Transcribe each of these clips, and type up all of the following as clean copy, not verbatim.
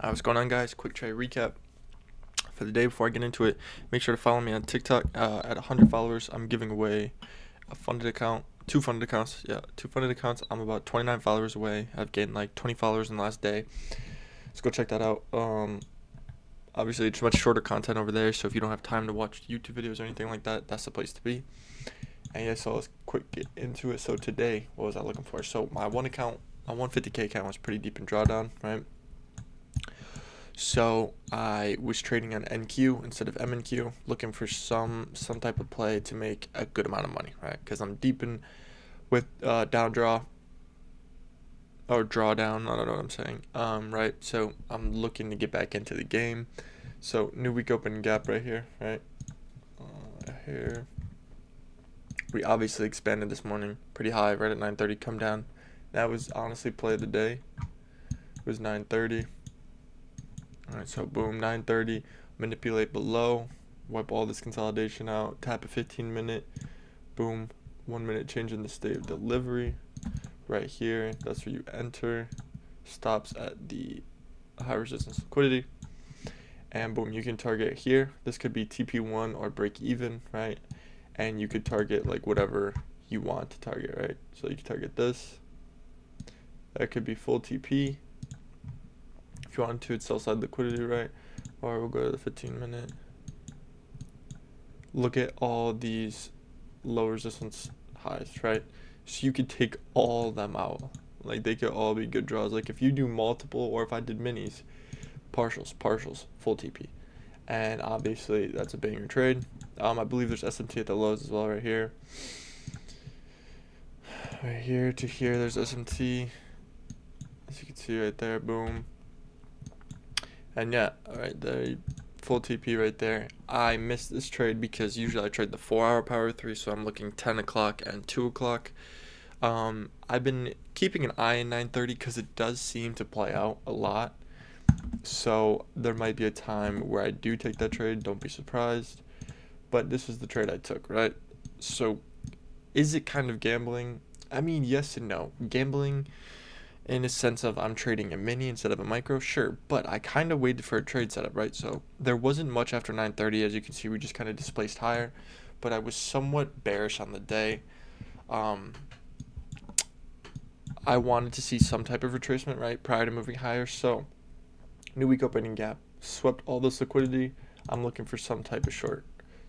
What's going on, guys? Quick trade recap for the day. Before I get into it, make sure to follow me on TikTok. At 100 followers, I'm giving away a funded account, two funded accounts. Yeah, two funded accounts. I'm about 29 followers away. I've gained like 20 followers in the last day. Let's go check that out. Obviously, it's much shorter content over there, so if you don't have time to watch YouTube videos or anything like that, that's the place to be. And yeah, so let's quick get into it. So today, what was I looking for? So my one account, my 150K account was pretty deep in drawdown, right? So I was trading on NQ instead of MNQ, looking for some type of play to make a good amount of money, right? Because I'm deep in with down draw or drawdown. I don't know what I'm saying. Right. So I'm looking to get back into the game. So new week opening gap right here, right? Here. We obviously expanded this morning pretty high, right at 9:30. Come down. That was honestly play of the day. It was 9:30. Alright, so boom, 9:30, manipulate below, wipe all this consolidation out, tap a 15-minute, boom, 1 minute change in the state of delivery, right here, that's where you enter, stops at the high resistance liquidity, and boom, you can target here. This could be TP1 or break even, right? And you could target like whatever you want to target, right? So you can target this, that could be full TP. If you want to, it's sell side liquidity, right? Or we'll go to the 15-minute. Look at all these low resistance highs, right? So you could take all them out. Like they could all be good draws. Like if you do multiple, or if I did minis, partials, full TP. And obviously that's a banger trade. I believe there's SMT at the lows as well, right here. Right here to here, there's SMT. As you can see right there, boom. And yeah, alright there, full TP right there. I missed this trade because usually I trade the 4-hour power 3, so I'm looking 10 o'clock and 2 o'clock. I've been keeping an eye on 9:30 because it does seem to play out a lot. So there might be a time where I do take that trade, don't be surprised. But this is the trade I took, right? So is it kind of gambling? I mean, yes and no. Gambling in a sense of I'm trading a mini instead of a micro, sure, but I kind of waited for a trade setup, right? So there wasn't much after 9:30. As you can see, we just kind of displaced higher, but I was somewhat bearish on the day. I wanted to see some type of retracement, right, prior to moving higher. So new week opening gap, swept all this liquidity. I'm looking for some type of short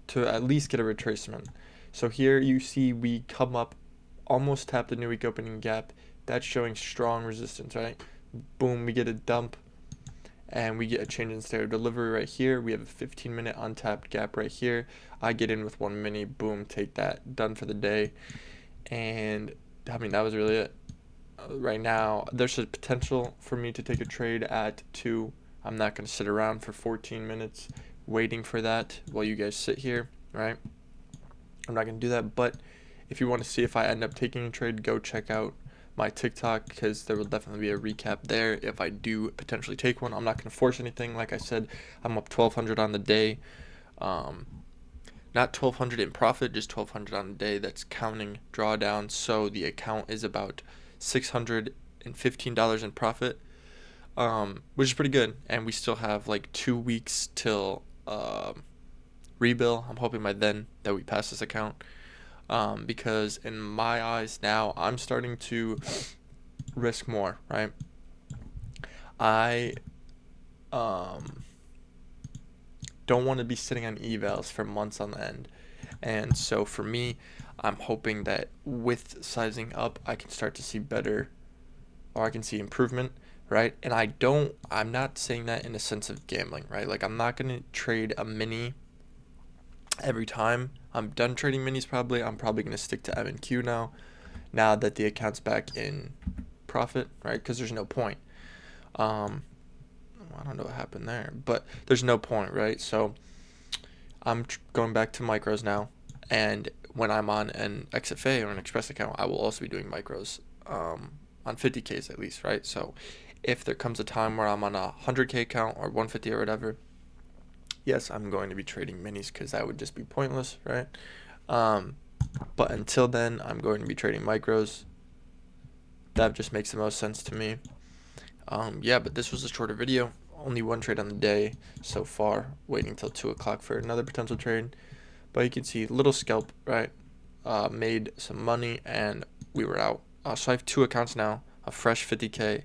to at least get a retracement. So here you see we come up, almost tap the new week opening gap. That's showing strong resistance, right? Boom, we get a dump and we get a change in state of delivery right here. We have a 15-minute untapped gap right here. I get in with 1 mini, boom, take that, done for the day. And I mean, that was really it. Right now, there's a potential for me to take a trade at 2. I'm not going to sit around for 14 minutes waiting for that while you guys sit here, right? I'm not going to do that, but if you want to see if I end up taking a trade, go check out my TikTok because there will definitely be a recap there if I do potentially take one. I'm not going to force anything. Like I said, I'm up 1,200 on the day. Not 1,200 in profit, just 1,200 on the day. That's counting drawdown. So the account is about $615 in profit, which is pretty good. And we still have like 2 weeks till rebill. I'm hoping by then that we pass this account. Because in my eyes now, I'm starting to risk more, right? I don't want to be sitting on evals for months on end. And so for me, I'm hoping that with sizing up, I can start to see better, or I can see improvement, right? And I'm not saying that in a sense of gambling, right? Like I'm not going to trade a mini every time. I'm done trading minis probably. I'm probably going to stick to MNQ now that the account's back in profit, right? Because there's no point. I don't know what happened there, but there's no point, right? So I'm going back to micros now, and when I'm on an XFA or an Express account, I will also be doing micros on 50Ks at least, right? So if there comes a time where I'm on a 100K account or 150 or whatever, yes, I'm going to be trading minis because that would just be pointless, right? But until then, I'm going to be trading micros. That just makes the most sense to me. Yeah, but this was a shorter video. only one trade on the day so far, waiting till 2 o'clock for another potential trade. But you can see little scalp, right? Made some money and we were out. So I have 2 accounts now, a fresh 50K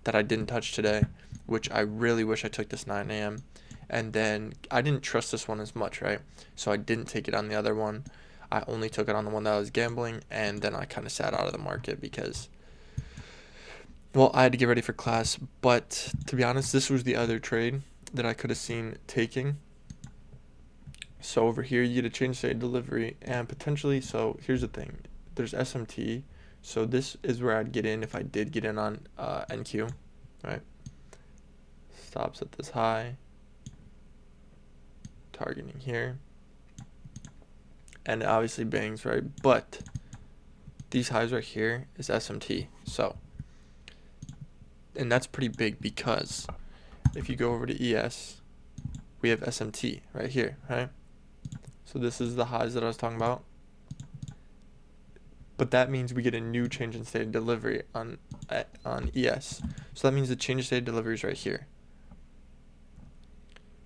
that I didn't touch today, which I really wish I took this 9 a.m. And then I didn't trust this one as much, right? So I didn't take it on the other one. I only took it on the one that I was gambling, and then I kind of sat out of the market because, well, I had to get ready for class. But to be honest, this was the other trade that I could have seen taking. So over here, you get a change state delivery, and potentially, so here's the thing. There's SMT. So this is where I'd get in if I did get in on NQ, right? Stops at this high. Targeting here. And it obviously bangs, right? But these highs right here is SMT. So, and that's pretty big because if you go over to ES, we have SMT right here, right? So this is the highs that I was talking about. But that means we get a new change in state of delivery on ES. So that means the change in state of delivery is right here.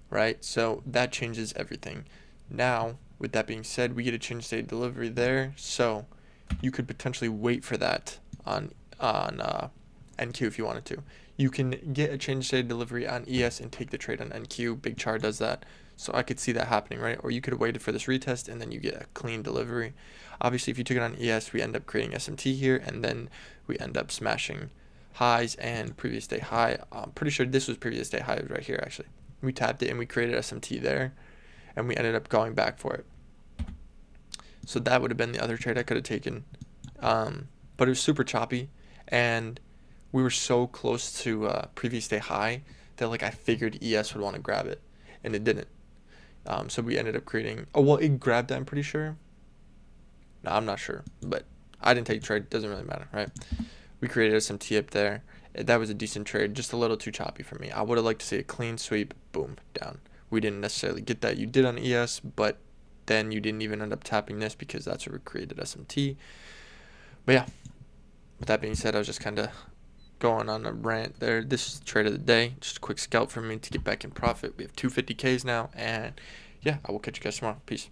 Right? So that changes everything. Now, with that being said, we get a change state of delivery there. So you could potentially wait for that on NQ if you wanted to. You can get a change state of delivery on ES and take the trade on NQ. Big Char does that. So I could see that happening, right? Or you could have waited for this retest and then you get a clean delivery. Obviously, if you took it on ES, we end up creating SMT here, and then we end up smashing highs and previous day high. I'm pretty sure this was previous day high right here, actually. We tapped it and we created SMT there, and we ended up going back for it. So that would have been the other trade I could have taken. But it was super choppy, and we were so close to previous day high that like I figured ES would want to grab it, and it didn't. So we ended up creating. Oh well, it grabbed it, I'm pretty sure. No, I'm not sure, but I didn't take the trade. Doesn't really matter, right? We created some T up there. That was a decent trade, just a little too choppy for me. I would have liked to see a clean sweep, boom, down. We didn't necessarily get that. You did on ES, but then you didn't even end up tapping this because that's where we created SMT. But yeah, with that being said, I was just kind of going on a rant there. This is the trade of the day. Just a quick scalp for me to get back in profit. We have 250Ks now, and yeah, I will catch you guys tomorrow. Peace.